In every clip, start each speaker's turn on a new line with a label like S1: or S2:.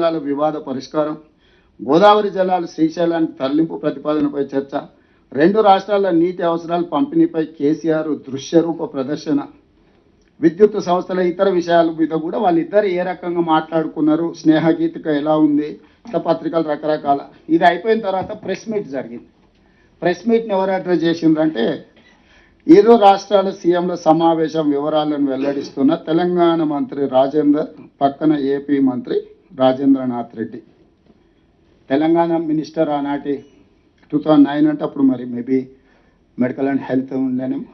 S1: జలాల వివాద పరిష్కారం, గోదావరి జలాలు శ్రీశైలానికి తరలింపు ప్రతిపాదనపై చర్చ, రెండు రాష్ట్రాల నీటి అవసరాల పంపిణీపై కేసీఆర్ దృశ్యరూప ప్రదర్శన, విద్యుత్ సంస్థల ఇతర విషయాల మీద కూడా వాళ్ళిద్దరు ఏ రకంగా మాట్లాడుకున్నారు, స్నేహగీతిక ఎలా ఉంది, ఇట్లా పత్రికలు రకరకాల. ఇది అయిపోయిన తర్వాత ప్రెస్ మీట్ జరిగింది. ప్రెస్ మీట్ని ఎవరు అడ్రస్ చేసిండ్రంటే ఇరు రాష్ట్రాల సీఎంల సమావేశం వివరాలను వెల్లడిస్తున్న తెలంగాణ మంత్రి రాజేందర్, పక్కన ఏపీ మంత్రి రాజేంద్రనాథ్ రెడ్డి. తెలంగాణ మినిస్టర్ ఆనాటి 2009 అంటే అప్పుడు మరి మేబీ మెడికల్ అండ్ హెల్త్ ఉండేనేమో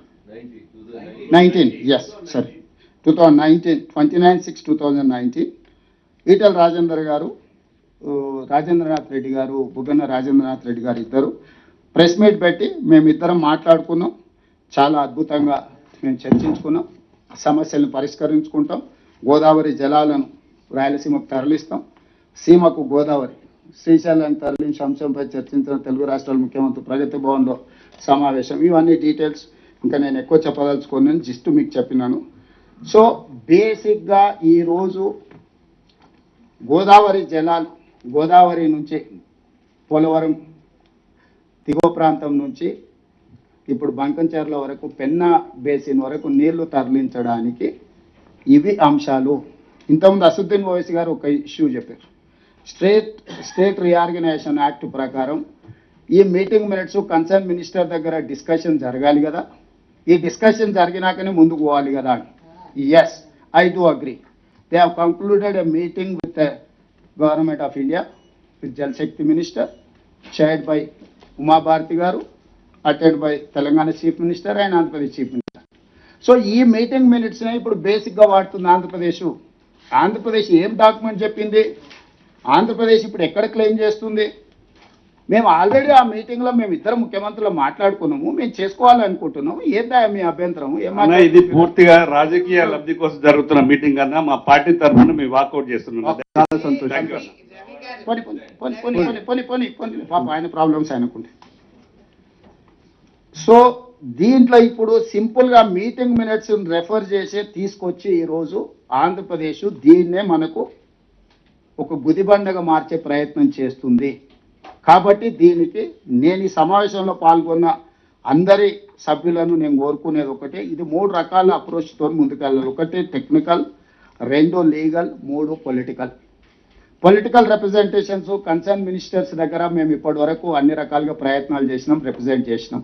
S1: 19 ఎస్ సరే 2019 29/6/2019 ఈటెల రాజేందర్ గారు, రాజేంద్రనాథ్ రెడ్డి గారు, బుగ్గన రాజేంద్రనాథ్ రెడ్డి గారు ఇద్దరు ప్రెస్ మీట్ పెట్టి మేమిద్దరం మాట్లాడుకున్నాం. చాలా అద్భుతంగా మేము చర్చించుకున్నాం, సమస్యలను పరిష్కరించుకుంటాం, గోదావరి జలాలను రాయలసీమకు తరలిస్తాం, సీమకు గోదావరి శ్రీశైలానికి తరలించే అంశంపై చర్చించిన తెలుగు రాష్ట్రాల ముఖ్యమంత్రి ప్రగతి భవన్లో సమావేశం. ఇవన్నీ డీటెయిల్స్ ఇంకా నేను ఎక్కువ చెప్పదలుచుకున్నాను, జస్ట్ మీకు చెప్పినాను. సో బేసిక్గా ఈరోజు గోదావరి జలాలు, గోదావరి నుంచి పోలవరం దిగువ ప్రాంతం నుంచి ఇప్పుడు బంకంచెర్ల వరకు, పెన్నా బేసిన్ వరకు నీళ్లు తరలించడానికి ఇవి అంశాలు. ఇంతకుముందు అసదుద్దీన్ ఓవైసీ గారు ఒక ఇష్యూ చెప్పారు. స్టేట్ రీఆర్గనైజేషన్ యాక్ట్ ప్రకారం ఈ మీటింగ్ మినిట్స్ కన్సర్న్ మినిస్టర్ దగ్గర డిస్కషన్ జరగాలి కదా, ఈ డిస్కషన్ జరిగినాకనే ముందుకు పోవాలి కదా అని. Yes, I do agree. They have concluded a meeting with government of India, with Jalshakti minister, chaired by Uma Bharati garu, attend by Telangana chief minister and Andhra Pradesh chief minister. So ఈ మీటింగ్ మినిట్స్ని ఇప్పుడు బేసిక్గా వాడుతుంది ఆంధ్రప్రదేశ్. ఆంధ్రప్రదేశ్ ఏం డాక్యుమెంట్ చెప్పింది, ఆంధ్రప్రదేశ్ ఇప్పుడు ఎక్కడ క్లెయిమ్ చేస్తుంది? మేము ఆల్రెడీ ఆ మీటింగ్లో మేము ఇద్దరు ముఖ్యమంత్రులు మాట్లాడుకున్నాము, మేము చేసుకోవాలనుకుంటున్నాము. ఏందా మీ అభ్యంతరము?
S2: ఇది పూర్తిగా రాజకీయ లబ్ధి కోసం జరుగుతున్న మీటింగ్ అన్నా మా పార్టీ తరఫున మేము వాకౌట్ చేస్తున్నాం.
S1: చాలా సంతోషం. పాప ఆయన ప్రాబ్లమ్స్ ఆయనకుంది. సో దీంట్లో ఇప్పుడు సింపుల్గా మీటింగ్ మినిట్స్ రెఫర్ చేసి తీసుకొచ్చి ఈరోజు ఆంధ్రప్రదేశ్ దీన్నే మనకు ఒక గుదిబండగా మార్చే ప్రయత్నం చేస్తుంది. కాబట్టి దీనికి నేను ఈ సమావేశంలో పాల్గొన్న అందరి సభ్యులను నేను కోరుకునేది ఒకటే, ఇది 3 రకాల అప్రోచ్తో ముందుకెళ్ళాలి. ఒకటి technical, 2 legal, 3 political. Political representations concern ministers దగ్గర మేము ఇప్పటి వరకు అన్ని రకాలుగా ప్రయత్నాలు చేసినాం, రిప్రజెంట్ చేసినాం.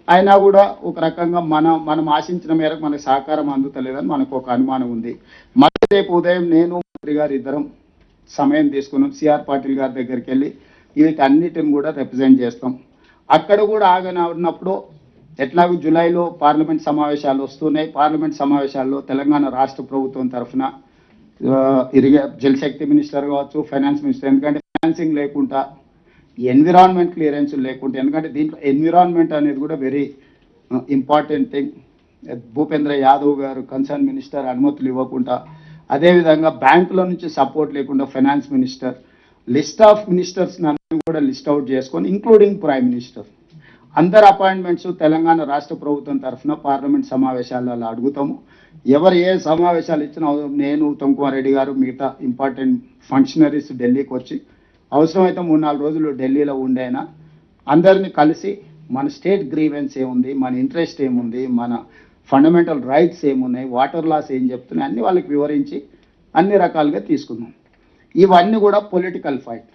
S1: అయినా కూడా ఒక రకంగా మనం ఆశించిన మేరకు మనకు సహకారం అందుతలేదని మనకు ఒక అనుమానం ఉంది. మళ్ళీ రేపు ఉదయం నేను మంత్రి గారు ఇద్దరం సమయం తీసుకున్నాం, సిఆర్ పాటిల్ గారి దగ్గరికి వెళ్ళి వీటన్నిటిని కూడా రిప్రజెంట్ చేస్తాం. అక్కడ కూడా ఉన్నప్పుడు ఎట్లాగో జూలైలో పార్లమెంట్ సమావేశాలు వస్తున్నాయి. పార్లమెంట్ సమావేశాల్లో తెలంగాణ రాష్ట్ర ప్రభుత్వం తరఫున జలశక్తి మినిస్టర్ కావచ్చు, ఫైనాన్స్ మినిస్టర్, ఎందుకంటే ఫైనాన్సింగ్ లేకుండా, ఎన్విరాన్మెంట్ క్లియరెన్స్ లేకుండా, ఎందుకంటే దీంట్లో ఎన్విరాన్మెంట్ అనేది కూడా very important thing. Bhupendra Yadav గారు కన్సర్న్ మినిస్టర్ అనుమతులు ఇవ్వకుండా, అదేవిధంగా బ్యాంకుల నుంచి సపోర్ట్ లేకుండా finance minister, list of ministers అన్ని కూడా లిస్ట్ అవుట్ చేసుకొని ఇంక్లూడింగ్ ప్రైమ్ మినిస్టర్, అందరు అపాయింట్మెంట్స్ తెలంగాణ రాష్ట్ర ప్రభుత్వం తరఫున పార్లమెంట్ సమావేశాలలో అడుగుతాము. ఎవరు ఏ సమావేశాలు ఇచ్చినా నేను, ఉత్తమ్ కుమార్ రెడ్డి గారు, మిగతా ఇంపార్టెంట్ ఫంక్షనరీస్ ఢిల్లీకి వచ్చి అవసరమైతే 3-4 రోజులు ఢిల్లీలో ఉండైనా అందరినీ కలిసి మన స్టేట్ గ్రీవెన్స్ ఏముంది, మన ఇంట్రెస్ట్ ఏముంది, మన ఫండమెంటల్ రైట్స్ ఏమున్నాయి, వాటర్ లాస్ ఏం చెప్తున్నాయి అన్నీ వాళ్ళకి వివరించి అన్ని రకాలుగా తీసుకుందాం. ఇవన్నీ కూడా పొలిటికల్ ఫైట్.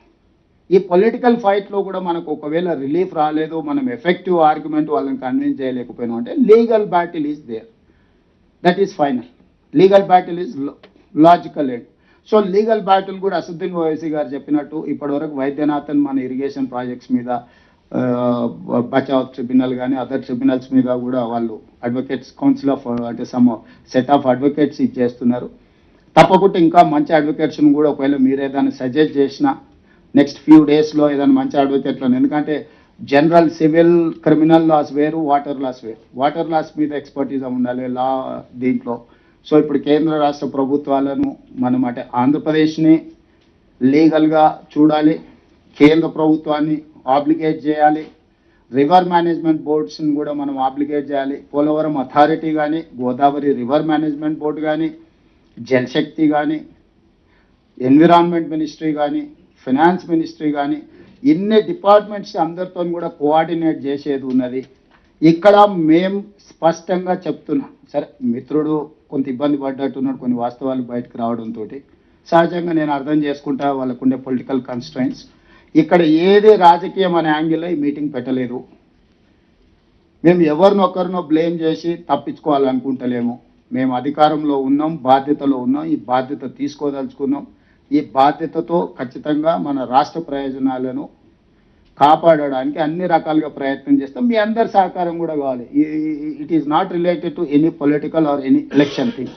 S1: ఈ పొలిటికల్ ఫైట్లో కూడా మనకు ఒకవేళ రిలీఫ్ రాలేదు, మనం ఎఫెక్టివ్ ఆర్గ్యుమెంట్ వాళ్ళని కన్విన్స్ చేయలేకపోయినాం అంటే legal battle is there, that is final. Legal battle is logical end. So legal battle కూడా అసదుద్దీన్ ఓవైసీ గారు చెప్పినట్టు ఇప్పటివరకు వైద్యనాథన్ మన ఇరిగేషన్ ప్రాజెక్ట్స్ మీద, బచావ్ ట్రిబ్యునల్ కానీ అదర్ ట్రిబ్యునల్స్ మీద కూడా వాళ్ళు అడ్వకేట్స్ కౌన్సిల్ ఆఫ్ అంటే సమ్ సెట్ ఆఫ్ అడ్వకేట్స్ ఇచ్చేస్తున్నారు. తప్పకుండా ఇంకా మంచి అడ్వకేట్స్ని కూడా ఒకవేళ మీరే దాన్ని సజెస్ట్ చేసినా నెక్స్ట్ ఫ్యూ డేస్లో ఏదైనా మంచి అడ్వకేట్లను, ఎందుకంటే జనరల్ సివిల్ క్రిమినల్ లాస్ వేరు, వాటర్ లాస్ వేరు. వాటర్ లాస్ మీద ఎక్స్పర్టీజ్ ఉండాలి లా దీంట్లో. సో ఇప్పుడు కేంద్ర రాష్ట్ర ప్రభుత్వాలను మనం అంటే ఆంధ్రప్రదేశ్ని లీగల్గా చూడాలి, కేంద్ర ప్రభుత్వాన్ని ఆబ్లిగేట్ చేయాలి, రివర్ మేనేజ్మెంట్ బోర్డ్స్ని కూడా మనం ఆబ్లిగేట్ చేయాలి. పోలవరం అథారిటీ కానీ, గోదావరి రివర్ మేనేజ్మెంట్ బోర్డు కానీ, జలశక్తి కానీ, ఎన్విరాన్మెంట్ మినిస్ట్రీ కానీ ఫైనాన్స్ మినిస్ట్రీ కానీ ఇన్ని డిపార్ట్మెంట్స్ అందరితో కూడా కోఆర్డినేట్ చేసేది ఉన్నది. ఇక్కడ మేము స్పష్టంగా చెప్తున్నాం. సరే మిత్రుడు కొంత ఇబ్బంది పడ్డట్టున్నాడు కొన్ని వాస్తవాలు బయటకు రావడంతో, సహజంగా నేను అర్థం చేసుకుంటా వాళ్ళకుండే పొలిటికల్ కన్స్ట్రైంట్స్. ఇక్కడ ఏది రాజకీయం అనే యాంగిల్లో ఈ మీటింగ్ పెట్టలేదు. మేము ఎవరినొకరినో బ్లేమ్ చేసి తప్పించుకోవాలనుకుంటలేము. మేము అధికారంలో ఉన్నాం, బాధ్యతలో ఉన్నాం, ఈ బాధ్యత తీసుకోదలుచుకున్నాం. ఈ బాధ్యతతో ఖచ్చితంగా మన రాష్ట్ర ప్రయోజనాలను కాపాడడానికి అన్ని రకాలుగా ప్రయత్నం చేస్తాం. మీ అందరి సహకారం కూడా కావాలి. It is not related to any political or any election thing.